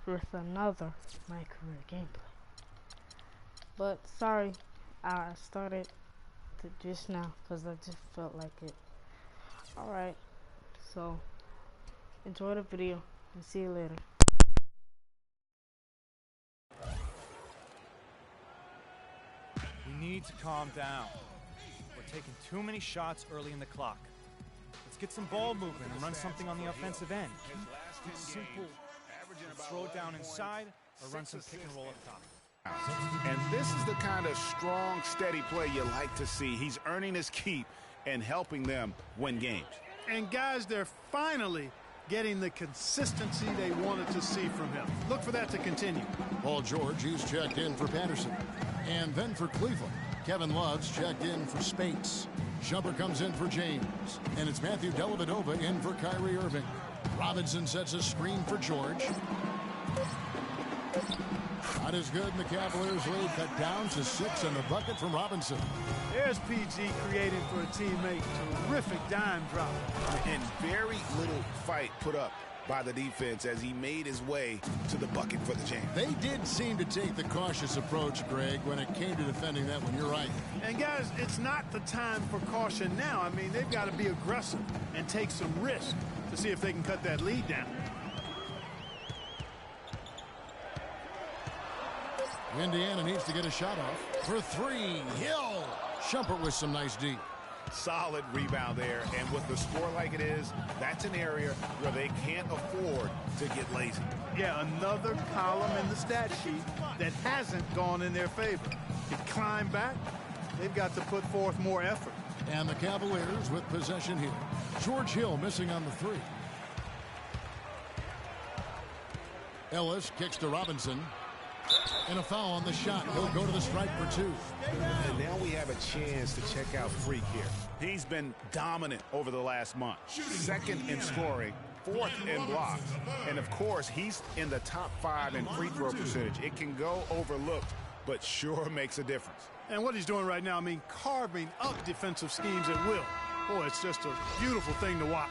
with another My Career gameplay. But sorry, I started just now because I just felt like it. Alright, so enjoy the video and see you later. We need to calm down. We're taking too many shots early in the clock. Let's get some ball movement and run something on the offensive end. Keep it simple. Throw it down inside or run some pick and roll up top. And this is the kind of strong, steady play you like to see. He's earning his keep and helping them win games. And guys, they're finally getting the consistency they wanted to see from him. Look for that to continue. Paul George, he's checked in for Patterson. And then for Cleveland, Kevin Love's checked in for Spates. Shumper comes in for James. And it's Matthew Dellavedova in for Kyrie Irving. Robinson sets a screen for George. Not as good, and the Cavaliers lead cut down to 6 and the bucket from Robinson. There's PG creating for a teammate. Terrific dime drop. And very little fight put up by the defense as he made his way to the bucket for the jam. They did seem to take the cautious approach, Greg, when it came to defending that one. You're right. And guys, it's not the time for caution now. I mean, they've got to be aggressive and take some risk to see if they can cut that lead down. Indiana needs to get a shot off. For 3, Hill. Shumpert with some nice D. Solid rebound there, and with the score like it is, that's an area where they can't afford to get lazy. Yeah, another column in the stat sheet that hasn't gone in their favor. To climb back, they've got to put forth more effort. And the Cavaliers with possession here. George Hill missing on the 3. Ellis kicks to Robinson. And a foul on the shot. He'll go to the stripe for 2. And now we have a chance to check out Freak here. He's been dominant over the last month. 2nd in scoring, 4th in blocks. And, of course, he's in the top 5 in free throw percentage. It can go overlooked, but sure makes a difference. And what he's doing right now, I mean, carving up defensive schemes at will. Boy, it's just a beautiful thing to watch.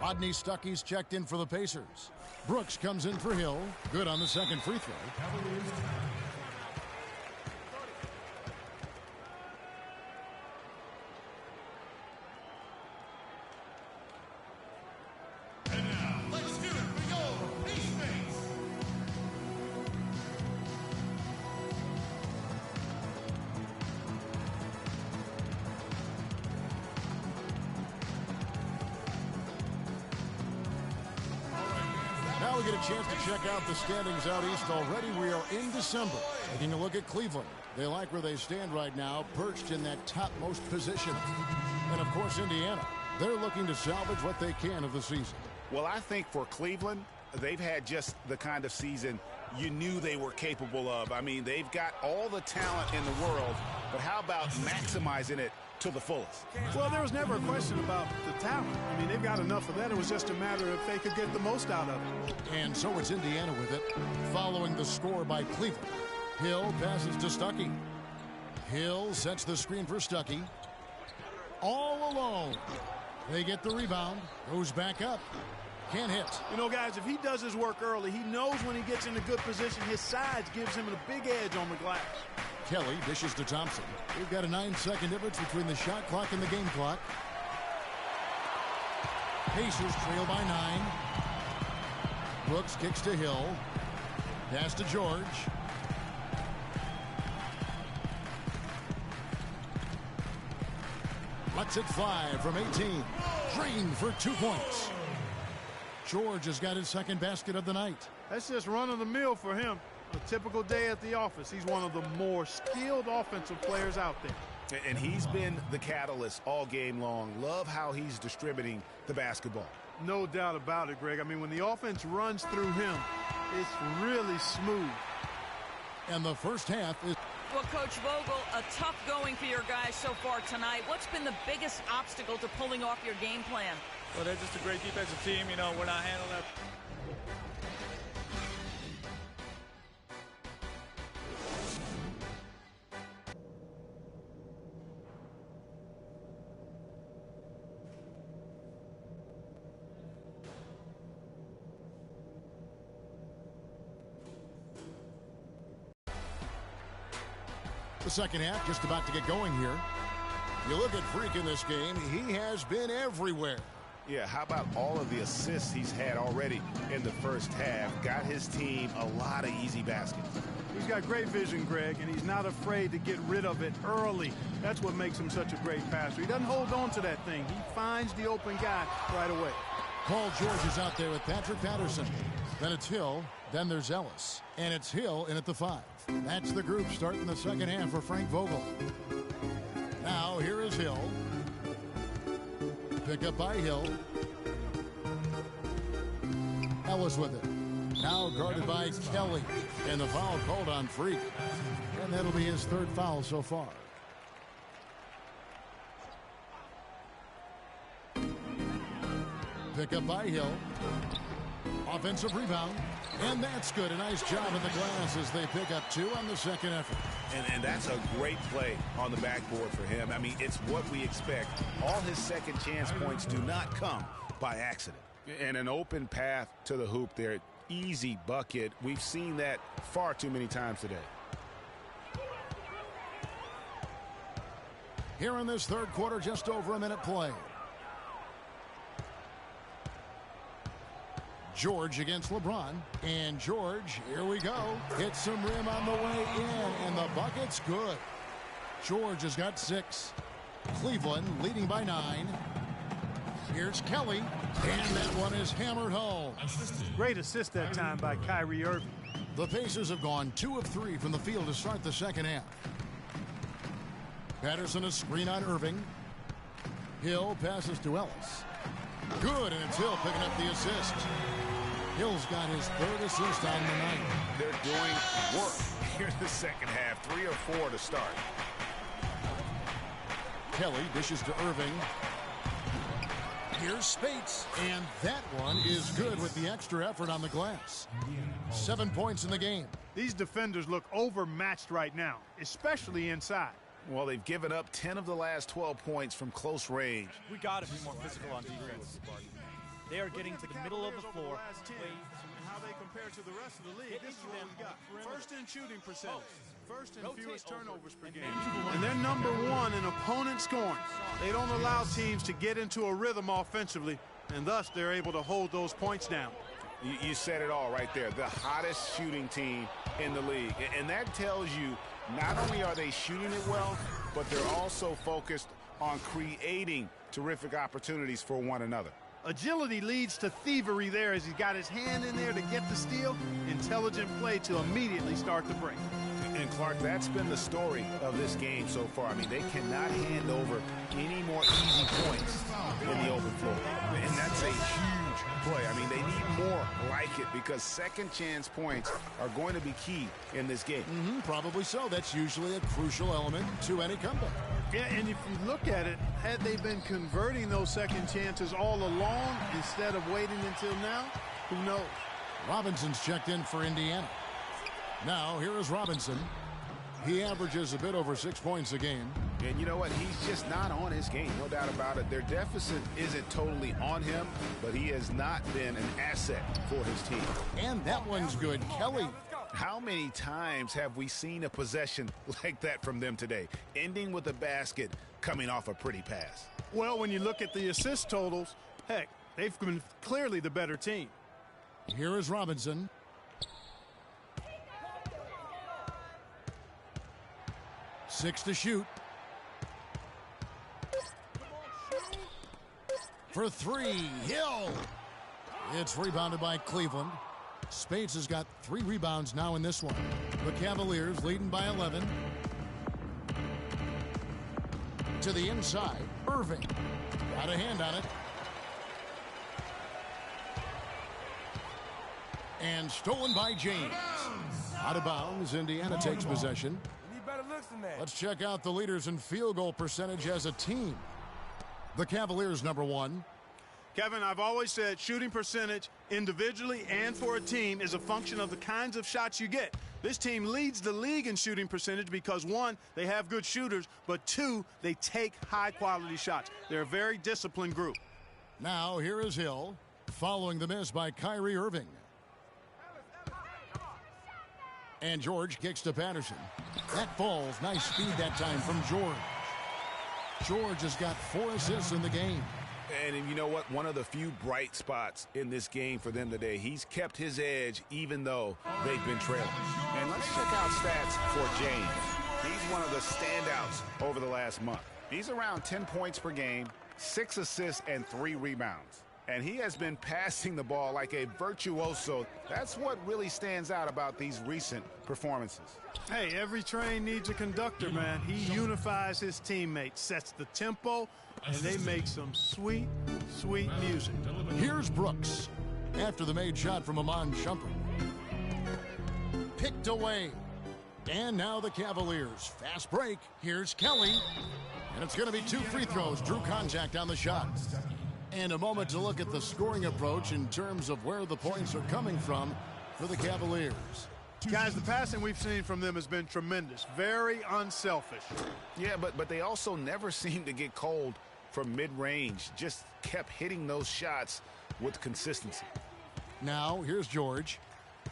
Rodney Stuckey's checked in for the Pacers. Brooks comes in for Hill. Good on the 2nd free throw. And now, let's do it for your teammates. Now we get a chance to check out the standings out east already. We are in December. Taking a look at Cleveland. They like where they stand right now, perched in that topmost position. And, of course, Indiana. They're looking to salvage what they can of the season. Well, I think for Cleveland, they've had just the kind of season you knew they were capable of. I mean, they've got all the talent in the world, but how about maximizing it to the fullest? Well, there was never a question about the talent. I mean, they've got enough of that. It was just a matter if they could get the most out of it. And so it's Indiana with it, following the score by Cleveland. Hill passes to Stuckey. Hill sets the screen for Stuckey. All alone. They get the rebound. Goes back up. Can't hit. You know, guys, if he does his work early, he knows when he gets in a good position, his size gives him a big edge on the glass. Kelly dishes to Thompson. We've got a 9-second difference between the shot clock and the game clock. Pacers trail by 9. Brooks kicks to Hill. Pass to George. Lets it fly from 18. Drained for 2 points. George has got his 2nd basket of the night. That's just run of the mill for him. A typical day at the office. He's one of the more skilled offensive players out there. And he's been the catalyst all game long. Love how he's distributing the basketball. No doubt about it, Greg. I mean, when the offense runs through him, it's really smooth. And the first half is... Well, Coach Vogel, a tough going for your guys so far tonight. What's been the biggest obstacle to pulling off your game plan? Well, they're just a great defensive team. You know, we're not handling that. The second half just about to get going here. You look at Freak in this game, he has been everywhere. Yeah, how about all of the assists he's had already in the first half? Got his team a lot of easy baskets. He's got great vision, Greg, and he's not afraid to get rid of it early. That's what makes him such a great passer. He doesn't hold on to that thing. He finds the open guy right away. Paul George is out there with Patrick Patterson. Then it's Hill. Then there's Ellis. And it's Hill in at the 5. That's the group starting the second half for Frank Vogel. Now here is Hill. Pick up by Hill. Ellis with it. Now guarded by Kelly. And the foul called on Freak. And that'll be his third foul so far. Pick up by Hill. Offensive rebound. And that's good. A nice job at the glass as they pick up 2 on the second effort. And that's a great play on the backboard for him. I mean, it's what we expect. All his second chance points do not come by accident. And an open path to the hoop there. Easy bucket. We've seen that far too many times today. Here in this third quarter, just over a minute play. George against LeBron. And George, here we go. Hits some rim on the way in, and the bucket's good. George has got 6. Cleveland leading by 9. Here's Kelly, and that one is hammered home. Great assist that time by Kyrie Irving. The Pacers have gone 2 of 3 from the field to start the second half. Patterson a screen on Irving. Hill passes to Ellis. Good, and it's Hill picking up the assist. Hill's got his 3rd assist on the night. They're doing work here in the second half. 3 or 4 to start. Kelly dishes to Irving. Here's Spates, and that one is good with the extra effort on the glass. 7 points in the game. These defenders look overmatched right now, especially inside. Well, they've given up 10 of the last 12 points from close range. We got to be more physical on defense. They are getting to the middle of the floor. How they compare to the rest of the league. This is what we got. First in shooting percentage. First in fewest turnovers per game. And they're number 1 in opponent scoring. They don't allow teams to get into a rhythm offensively, and thus they're able to hold those points down. You said it all right there. The hottest shooting team in the league. And that tells you not only are they shooting it well, but they're also focused on creating terrific opportunities for one another. Agility leads to thievery there as he's got his hand in there to get the steal. Intelligent play to immediately start the break. And Clark, that's been the story of this game so far. I mean, they cannot hand over any more easy points in the open floor. And that's a huge play. I mean, they need more like it because second chance points are going to be key in this game. Probably so. That's usually a crucial element to any comeback. Yeah, and if you look at it, had they been converting those second chances all along instead of waiting until now, who knows? Robinson's checked in for Indiana. Now, here is Robinson. He averages a bit over 6 points a game. And you know what? He's just not on his game, no doubt about it. Their deficit isn't totally on him, but he has not been an asset for his team. And that one's good. Kelly. How many times have we seen a possession like that from them today, ending with a basket coming off a pretty pass? Well, when you look at the assist totals, heck, they've been clearly the better team. Here is Robinson. Six to shoot. For 3, Hill. It's rebounded by Cleveland. Spates has got 3 rebounds now in this one. The Cavaliers leading by 11. To the inside, Irving. Got a hand on it. And stolen by James. Out of bounds, Indiana takes possession. Let's check out the leaders in field goal percentage as a team. The Cavaliers, number 1. Kevin, I've always said shooting percentage individually and for a team is a function of the kinds of shots you get. This team leads the league in shooting percentage because 1, they have good shooters, but 2, they take high-quality shots. They're a very disciplined group. Now here is Hill, following the miss by Kyrie Irving. And George kicks to Patterson. That falls. Nice speed that time from George. George has got 4 assists in the game. And you know what? One of the few bright spots in this game for them today. He's kept his edge even though they've been trailing. And let's check out stats for James. He's one of the standouts over the last month. He's around 10 points per game, 6 assists, and 3 rebounds. And he has been passing the ball like a virtuoso. That's what really stands out about these recent performances. Hey, every train needs a conductor, man. He unifies his teammates, sets the tempo, and they make some sweet, sweet music. Here's Brooks after the made shot from Amon Shumpert. Picked away. And now the Cavaliers. Fast break. Here's Kelly. And it's going to be 2 free throws. Drew contact on the shot. And a moment to look at the scoring approach in terms of where the points are coming from for the Cavaliers. Guys, the passing we've seen from them has been tremendous. Very unselfish. Yeah, but they also never seem to get cold from mid-range. Just kept hitting those shots with consistency. Now, here's George.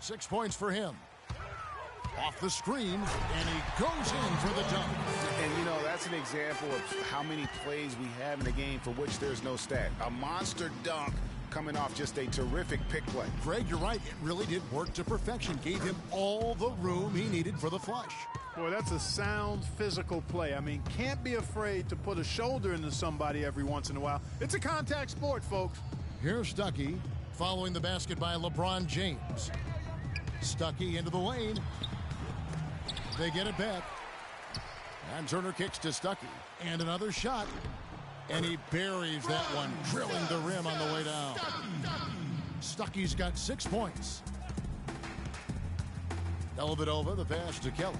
6 points for him. Off the screen, and he goes in for the dunk. And, you know, that's an example of how many plays we have in the game for which there's no stat. A monster dunk coming off just a terrific pick play. Greg, you're right. It really did work to perfection. Gave him all the room he needed for the flush. Boy, that's a sound physical play. I mean, can't be afraid to put a shoulder into somebody every once in a while. It's a contact sport, folks. Here's Stuckey following the basket by LeBron James. Stuckey into the lane. They get it back. And Turner kicks to Stuckey. And another shot. And he buries that one, drilling the rim on the way down. Stuckey's got 6 points. Dellavedova, the pass to Kelly.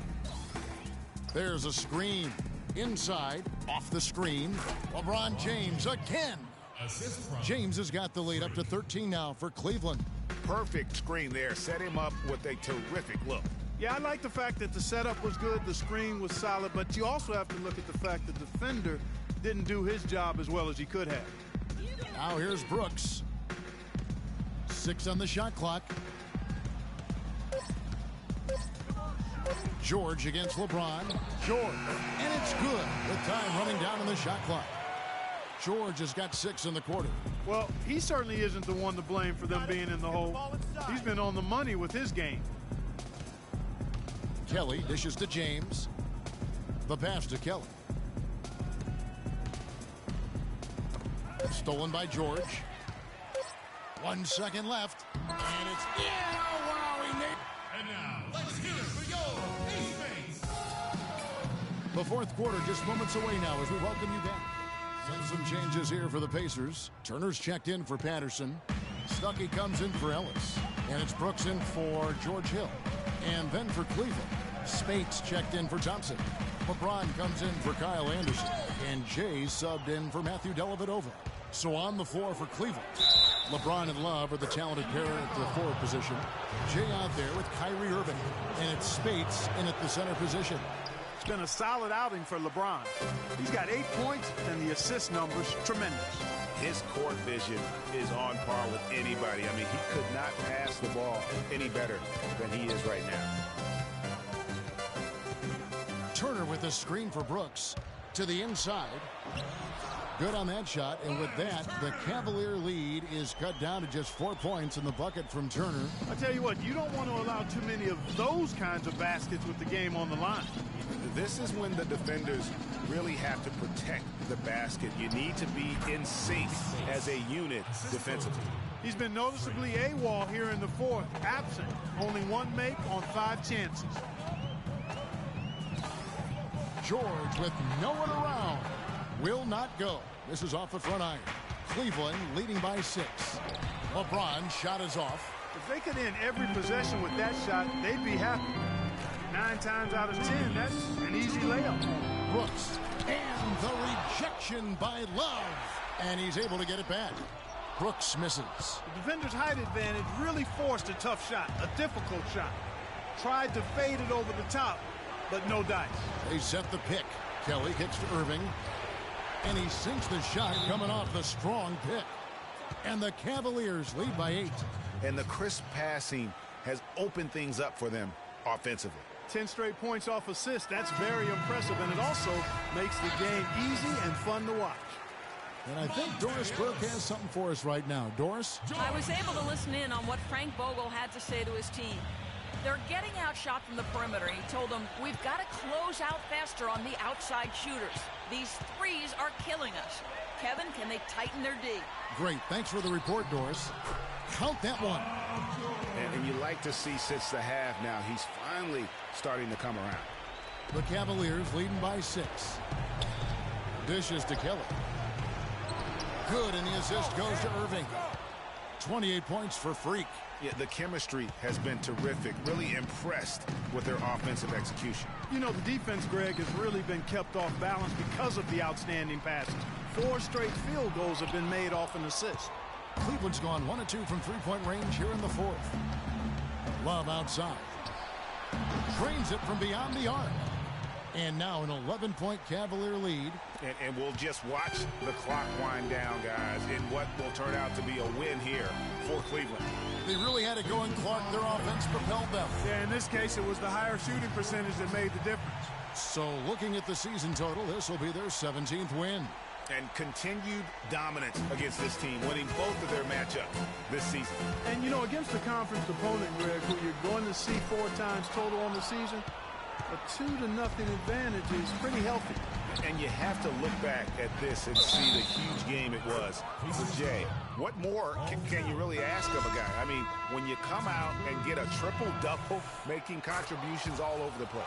There's a screen. Inside, off the screen. LeBron James again. James has got the lead up to 13 now for Cleveland. Perfect screen there. Set him up with a terrific look. Yeah, I like the fact that the setup was good, the screen was solid, but you also have to look at the fact that the defender didn't do his job as well as he could have. Now here's Brooks. 6 on the shot clock. George against LeBron. George. And it's good with time running down on the shot clock. George has got 6 in the quarter. Well, he certainly isn't the one to blame for them being in the hole. He's been on the money with his game. Kelly dishes to James. The pass to Kelly. Stolen by George. 1 second left. And it's in. Oh, wow, he made. And now, let's hear it for your teammates. The fourth quarter just moments away now as we welcome you back. Some changes here for the Pacers. Turner's checked in for Patterson. Stuckey comes in for Ellis. And it's Brooks in for George Hill. And then for Cleveland, Spates checked in for Thompson. LeBron comes in for Kyle Anderson. And Jay subbed in for Matthew Dellavedova. So on the floor for Cleveland, LeBron and Love are the talented pair at the forward position. Jay out there with Kyrie Irving. And it's Spates in at the center position. It's been a solid outing for LeBron. He's got 8 points, and the assist numbers tremendous. His court vision is on par with anybody. I mean, he could not pass the ball any better than he is right now. Turner with a screen for Brooks to the inside. Good on that shot, and with that, the Cavalier lead is cut down to just 4 points in the bucket from Turner. I tell you what, you don't want to allow too many of those kinds of baskets with the game on the line. This is when the defenders really have to protect the basket. You need to be in sync as a unit defensively. He's been noticeably AWOL here in the fourth, absent. Only 1 make on 5 chances. George with no one around. Will not go. This is off the front iron. Cleveland leading by 6. LeBron shot is off. If they could end every possession with that shot, they'd be happy. 9 times out of 10, that's an easy layup. Brooks. And the rejection by Love. And he's able to get it back. Brooks misses. The defender's height advantage really forced a tough shot, a difficult shot. Tried to fade it over the top, but no dice. They set the pick. Kelly kicks to Irving. And he sinks the shot coming off the strong pick. And the Cavaliers lead by 8. And the crisp passing has opened things up for them. offensively. 10 straight points off assists. That's very impressive, and it also makes the game easy and fun to watch. And I think Doris Burke has something for us right now. Doris? I was able to listen in on what Frank Vogel had to say to his team. They're getting outshot from the perimeter. He told them, we've got to close out faster on the outside shooters. These threes are killing us. Kevin, can they tighten their D? Great. Thanks for the report, Doris. Count that one. And you like to see since the half now, he's finally starting to come around. The Cavaliers leading by 6. Dishes to Kelly. Good, and the assist goes to Irving. 28 points for Freak. Yeah, the chemistry has been terrific. Really impressed with their offensive execution. You know, the defense, Greg, has really been kept off balance because of the outstanding passes. 4 straight field goals have been made off an assist. Cleveland's gone 1 of 2 from three-point range here in the 4th. Love outside. Drains it from beyond the arc. And now an 11-point Cavalier lead. And we'll just watch the clock wind down, guys, in what will turn out to be a win here for Cleveland. They really had it going, Clark. Their offense propelled them. Yeah, in this case, it was the higher shooting percentage that made the difference. So looking at the season total, this will be their 17th win. And continued dominance against this team, winning both of their matchups this season. And, you know, against a conference opponent, Greg, who you're going to see 4 times total on the season, a 2-0 advantage is pretty healthy. And you have to look back at this and see the huge game it was for Jay. What more can you really ask of a guy? I mean, when you come out and get a triple-double, making contributions all over the place.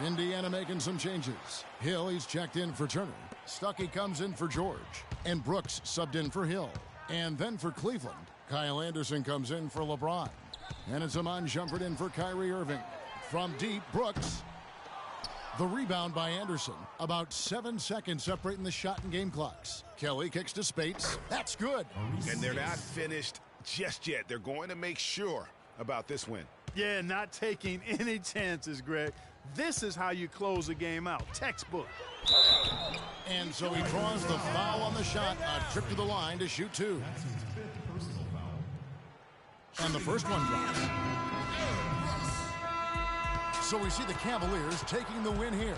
Indiana making some changes. Hill, he's checked in for Turner. Stuckey comes in for George. And Brooks subbed in for Hill. And then for Cleveland, Kyle Anderson comes in for LeBron. And it's Iman Shumpert in for Kyrie Irving. From deep, Brooks. The rebound by Anderson. About 7 seconds separating the shot and game clocks. Kelly kicks to Spates. That's good. And they're not finished just yet. They're going to make sure about this win. Yeah, not taking any chances, Greg. This is how you close a game out. Textbook. And so he draws the foul on the shot. A trip to the line to shoot 2. And the first one drops. So we see the Cavaliers taking the win here.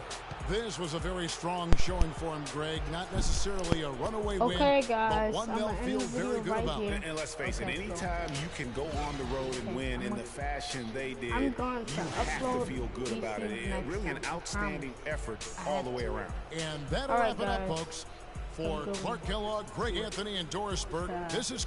This was a very strong showing for him, Greg. Not necessarily a runaway win, guys, but one they'll feel very good about. And let's face it, anytime you can go on the road and win in the fashion they did, I'm going to you have to feel good these about it. things next Really an time. outstanding effort all the way around. And that'll All right, wrap it up, guys. folks. For Clark Kellogg, Greg Anthony, and Doris Burke, this is